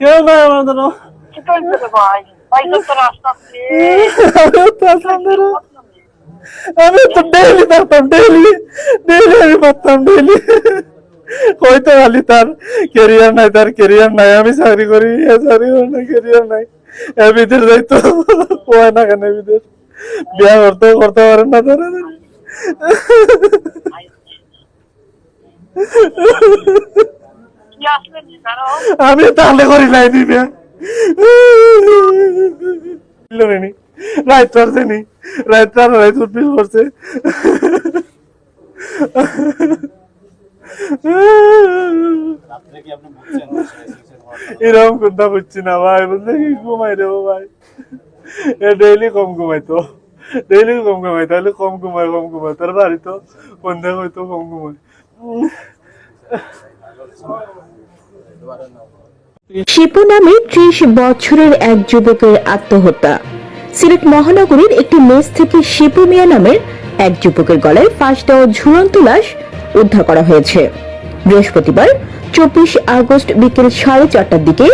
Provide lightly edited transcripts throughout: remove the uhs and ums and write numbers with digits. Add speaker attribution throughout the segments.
Speaker 1: কেউ নাই আমাদের আমি তো ডেইলি থাকতাম, ডেইলি আমি পারতাম, ডেইলি কইতে খালি তার কেরিয়ার নাই, তার কেরিয়ার নাই, আমি চাকরি করি, চাকরি করি না, কেরিয়ার নাই, এর ভিতরে যাইতো হয় না কেন, ভিতর বিয়া করতে পারেন না তারা। আমি তাহলে করি নাই দিবে রাইত পারছে নি, রাইত উঠপিস করছে। এরকম কথা বুঝছি না ভাই, বুঝলে কি ঘুমাই দেবো ভাই, ডেইলি কম ঘুমাইতো, ডেইলি কম ঘুমাই, তাহলে কম ঘুমায় তার বাড়ি তো সন্ধ্যা হয়তো কম ঘুমায়।
Speaker 2: শিপু নামে 30 বছরের এক যুবকের আত্মহত্যা। সিলেট মহানগরীর একটি মেস থেকে শিপু মিয়া নামের এক যুবকের গলায় ফাঁস দেওয়া ঝুলন্ত লাশ উদ্ধার করা হয়েছে। বৃহস্পতিবার 24 আগস্ট বিকেল 4:30টার দিকে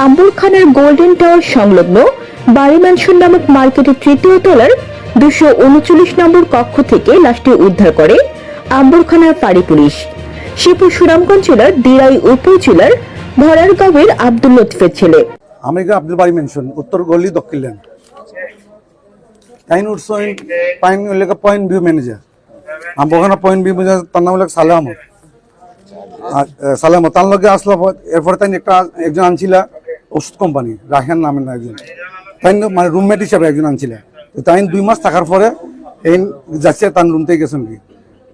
Speaker 2: আম্বরখানার গোল্ডেন টাওয়ার সংলগ্ন বাড়ি ম্যানশন নামক মার্কেটের 3য় তলার 239 নম্বর কক্ষ থেকে লাশটি উদ্ধার করে আম্বরখানার ফাঁড়ি পুলিশ। শিপু সুনামগঞ্জ জেলার দিরাই উপজেলার ভরারগাঁওয়ের আব্দুল লতিফের ছেলে।
Speaker 3: আমি আব্দুল বাড়ি মেনশন উত্তর গলি দক্ষিণ লেন তাইন উৎসইন পাইন লেখা point view manager Ambarkhana point view manager, তার নাম লেখা সালেহ আহমদ। তার লগে আসলো, এরপরে তাই একজন আনছিলা ওষুধ কোম্পানি রাহিয়ান নামের না একজন, তাই মানে রুমমেট হিসাবে একজন আনছিলা। তো তাই 2 মাস থাকার পরে এই যাচ্ছে তার রুম থেকে গেছেন কি,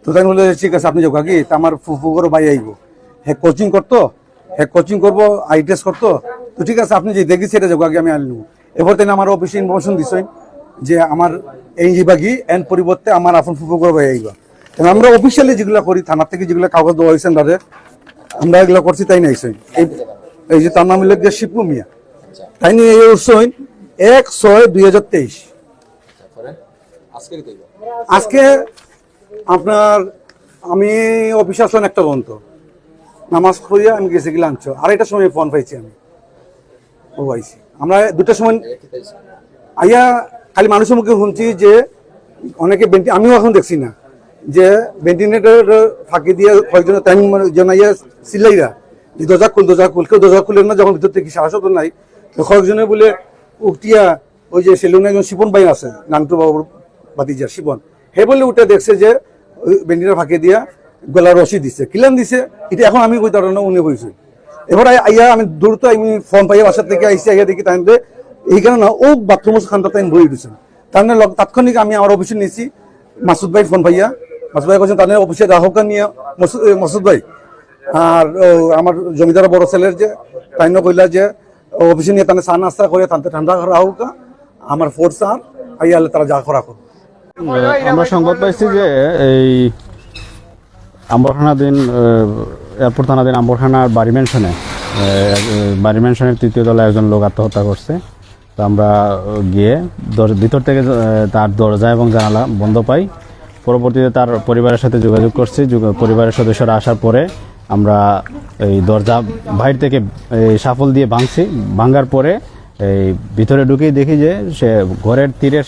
Speaker 3: তো তাই বলে ঠিক আছে আপনি যাও কি, আমার ফুফু করে ভাই আইব, হ্যাঁ কোচিং করতো, হ্যাঁ কোচিং করবো, আই টেস্ট করতো, তো ঠিক আছে আপনি যে দেখি সেটা যাবো আগে আমি আনলু। এরপর তাই আমার অফিসে ইনফরমেশন দিচ্ছেন যে আমার এই বিভাগী এন পরিবর্তে আমার আপন ফুফু করে ভাই আইবা। আমরা অফিসিয়ালি যেগুলো করি, থানার থেকে যেগুলো কাগজ দেওয়া হয়েছেন তাদের, আমরা এগুলো করছি, তাই নাইছেন এই যে তার নাম হইল শিপু মিয়া, তাই নিয়ে এই উৎসইন 1/6/2023। আজকে আপনার আমি অফিসে আসলাম 1টা পর্যন্ত, নামাজ পড়িয়া আমি গেছি কি লাঞ্চ, 2:30টার সময় ফোন পাইছি আমি, ও আইছি আমরা 2টার সময় আইয়া। খালি মানুষের মুখে শুনছি যে অনেকে আমিও এখন দেখছি না যে ভেন্টিলেটর ফাঁকি দিয়ে কয়েকজন জানাইয়া সিলাইরা যে দরজা খুল, কেউ দরজা খুলেন না, যখন ভিতর থেকে সাহস হতো নাই, তো কয়েকজনে বলে উঠিয়া ওই যে সেলুনে একজন শিপন ভাই আছে, নান্টু বাবুর বাতিজা শিপন, হে বলে উঠে দেখছে যে ভেন্টিলেটর ফাঁকি দিয়া গলা রশি দিছে, কিলান দিছে, এটা এখন আমি কই তার উনি হয়েছে। এবার আইয়া আমি দ্রুত আমি ফোন পাইয়া বাসার থেকে আইসি, আইয়া দেখি তাই এইখানে না ও বাথরুম খানটা তাই বই দিচ্ছেন, তার তাৎক্ষণিক আমি আমার অফিসে নিয়েছি, মাসুদ ভাই ফোন পাইয়া, মাসুদ ভাই বলছেন তাদের অফিসে গ্রাহক নিয়ে মাসুদ ভাই আর আমার জমিদার বড় ছেলের যে তাই কইলা যে অফিসে নিয়ে তাদের চা নাস্তা করে তাদের ঠান্ডা রাহুক, আমার ফোর্স আর আইয়ালে তারা যা করা করো।
Speaker 4: আমরা সংবাদ পাইছি যে এই আম্বরখানাধীন এয়ারপোর্ট থানাধীন আম্বরখানার বাড়ি ম্যানশনের 3য় তলায় একজন লোক আত্মহত্যা করছে। তো আমরা গিয়ে ভিতর থেকে তার দরজা এবং জানালা বন্ধ পাই। পরবর্তীতে তার পরিবারের সাথে যোগাযোগ করছি, পরিবারের সদস্যরা আসার পরে আমরা এই দরজা বাইরে থেকে শাফল দিয়ে ভাঙার পরে এই ভিতরে ঢুকেই দেখি যে সে ঘরের তীরের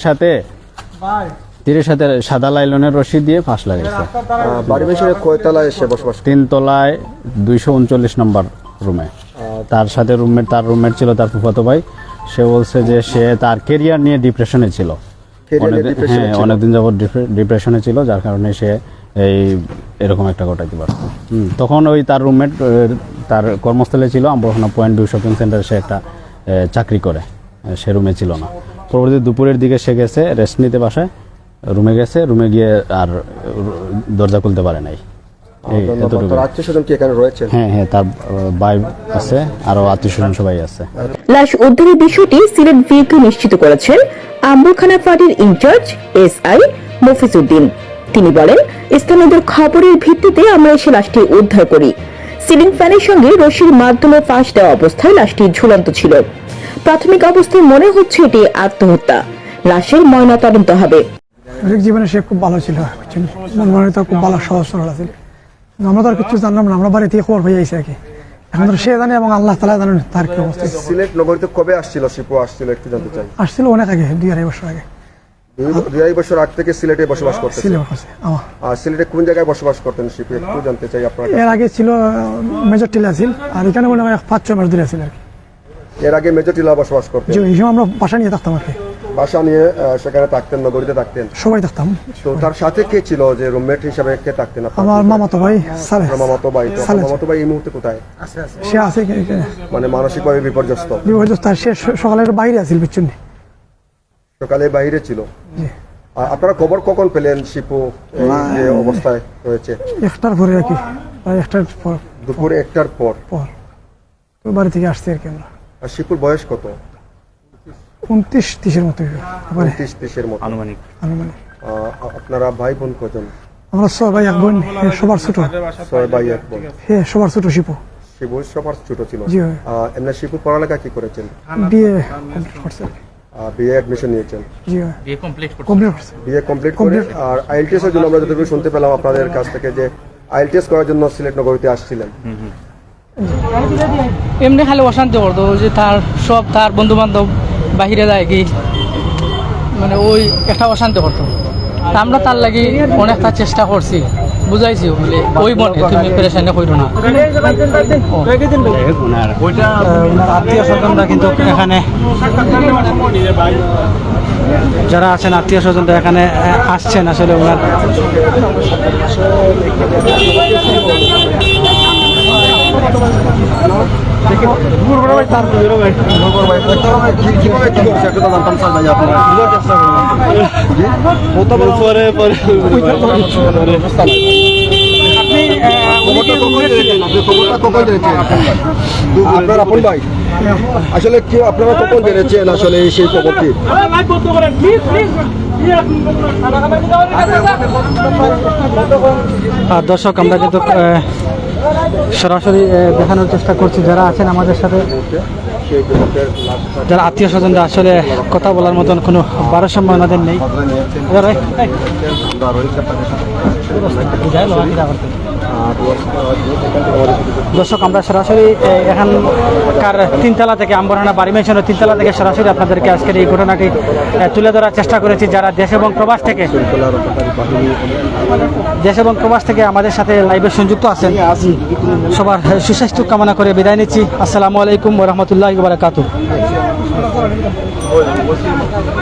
Speaker 4: সাথে সাদা লাইলনের রশি দিয়ে ফাঁস লাগাইছে।
Speaker 5: বাড়ি মেশিনে কয় তলায় এসে বসবাস?
Speaker 4: 3 তলায় 239 নম্বর রুমে। তার সাথে তার রুমমেট ছিল তার ফুফাতো ভাই। সে বলছে যে সে তার কেরিয়ার নিয়ে ডিপ্রেশনে ছিল, অনেকদিন যাবত ডিপ্রেশনে ছিল, যার কারণে সে এরকম একটা ঘটাইতে পারত। তখন ওই তার রুমমেট তার কর্মস্থলে ছিল আম্বরখানা পয়েন্ট ভিউ শপিং সেন্টারে, সে একটা চাকরি করে, সে রুমে ছিল না। পরবর্তী দুপুরের দিকে সে গেছে রেস্ট নিতে, বাসায় রুমে গেছে, রুমে গিয়ে আর দরজা খুলতে পারে নাই। হ্যাঁ, তার ভাই আছে, আরো আত্মীয়স্বজন সবাই আছে।
Speaker 2: লাশ উদ্ধারের বিষয়টি সিলেট ভিউকে নিশ্চিত করেছেন আম্বরখানা ফাঁড়ির ইনচার্জ SI মফিজউদ্দিন। তিনি বলেন, স্থানীয়দের খবরের ভিত্তিতে আমরা এসে লাশটি উদ্ধার করি। সিলিং ফ্যানের সঙ্গে রশির মাধ্যমে ফাঁস দেওয়া অবস্থায় লাশটি ঝুলন্ত ছিল। প্রাথমিক অবস্থায় মনে হচ্ছে এটি আত্মহত্যা। লাশের ময়নাতদন্ত হবে।
Speaker 6: জীবনে সে খুব ভালো ছিল, মন মানসিকতা খুব ভালো, সহজ সরল আছে। আমরা তো আর কিছু জানলাম না, আমরা বাড়ি থেকে খবর পেয়ে আইসি আর কি। এখন তো সে জানে এবং আল্লাহ তালা জানেন তার কি অবস্থা।
Speaker 5: সিলেট নগরীতে কবে আসছিল শিপু আসছিল একটু জানতে চাই।
Speaker 6: আসছিল অনেক আগে, 2-2.5 বছর আগে।
Speaker 5: 2-2.5 বছর আগ থেকে সিলেটে বসবাস করতেন।
Speaker 6: ছিল কাছে আমার।
Speaker 5: আর সিলেটে কোন জায়গায় বসবাস করতেন শিপু একটু জানতে চাই আপনার কাছে।
Speaker 6: এর আগে ছিল মেজর টিলা ছিল, আর এখানে মনে হয় 5-6 মাস ধরে ছিল আর কি।
Speaker 5: এর আগে মেজর টিলা বসবাস করতেন।
Speaker 6: যে এই সময় আমরা বাসা নিয়ে থাকতাম আর কি,
Speaker 5: বাসা নিয়ে সেখানে থাকতেন, নগরীতে থাকতেন।
Speaker 6: সবাই থাকতাম।
Speaker 5: তো তার সাথে কে ছিল যে রুমমেট হিসাবে কে থাকতেন আপনার?
Speaker 6: আমার মামাতো ভাই সালে,
Speaker 5: আপনার মামাতো ভাই। তো
Speaker 6: সালে।
Speaker 5: মামাতো ভাই এই মুহূর্তে কোথায়?
Speaker 6: সে আছে
Speaker 5: মানে মানসিকভাবে বিপর্যস্ত।
Speaker 6: বিপর্যস্ত। আর সে সকালে বাইরে আছিল বিচ্ছন্নি।
Speaker 5: সকালে বাইরে ছিল। আর আপনারা খবর কখন পেলেন শিপু এই যে অবস্থায় রয়েছে?
Speaker 6: 1টার পরে আর কি, প্রায় 1টার পর
Speaker 5: দুপুরে 1টার পর।
Speaker 6: তো বাড়ি থেকে আসছি আর কি আমরা।
Speaker 5: আর শিপুর বয়স কত?
Speaker 6: 29-30 মতো হবে।
Speaker 5: 29-30 মতো
Speaker 1: আনুমানিক।
Speaker 6: আনুমানিক।
Speaker 5: আপনারা ভাই বোন কজন?
Speaker 6: আমরা 6 ভাই 1 বোন, সবার ছোট।
Speaker 5: 6 ভাই 1 বোন।
Speaker 6: সবার ছোট শিপু।
Speaker 5: শিপু সবার ছোট ছিল।
Speaker 6: জি ভাই।
Speaker 5: এমনি শিপু পড়ালেখা কি করেছেন?
Speaker 6: বিয়ে কমপ্লিট করছে আর কি।
Speaker 5: বিএ অ্যাডমিশন নিয়েছেন।
Speaker 6: জি ভাই।
Speaker 1: বিয়ে কমপ্লিট করতে
Speaker 6: কমপ্লিট করছে।
Speaker 5: বিএ কমপ্লিট করে আর আইএলটিএস এর জন্য আমরা যতটুকু শুনতে পেলাম আপনাদের কাছ থেকে যে আইএলটিএস করার জন্য সিলেট নগরীতে আসছিলেন।
Speaker 7: এমনি খালি অশান্তি করতো যে তার বন্ধু বান্ধব বাহিরে যায় কি, মানে ওই একটা অশান্তি করতো। তা আমরা তার লাগি অনেকটা চেষ্টা করছি, বুঝাইছি বলে ওই মনে তুমি পেরেশানি করো না।
Speaker 8: ওনার আত্মীয় স্বজনরা কিন্তু এখানে যারা আছেন, আত্মীয় স্বজনরা এখানে আসছেন আসলে ওনার
Speaker 5: আপনার আপন ভাই আসলে কি আপনারা কখন জেনেছেন আসলে সেই খবরটি?
Speaker 8: দর্শক আমরা কিন্তু সরাসরি দেখানোর চেষ্টা করছি যারা আছেন আমাদের সাথে, যারা আত্মীয় স্বজনরা আসলে কথা বলার মতন কোনো ভারসাম্য আমাদের নেই। দর্শক আমরা সরাসরি এখানকার 3তলা থেকে আম্বরহানা বাড়ি মেশনের 3তলা থেকে সরাসরি আপনাদেরকে আজকের এই ঘটনাটি তুলে ধরার চেষ্টা করেছি। যারা দেশ এবং প্রবাস থেকে আমাদের সাথে লাইভে সংযুক্ত আছেন, সবার সুস্বাস্থ্য কামনা করে বিদায় নিচ্ছি। আসসালামু আলাইকুম ওয়া রাহমাতুল্লাহি ওয়া বারাকাতুহু।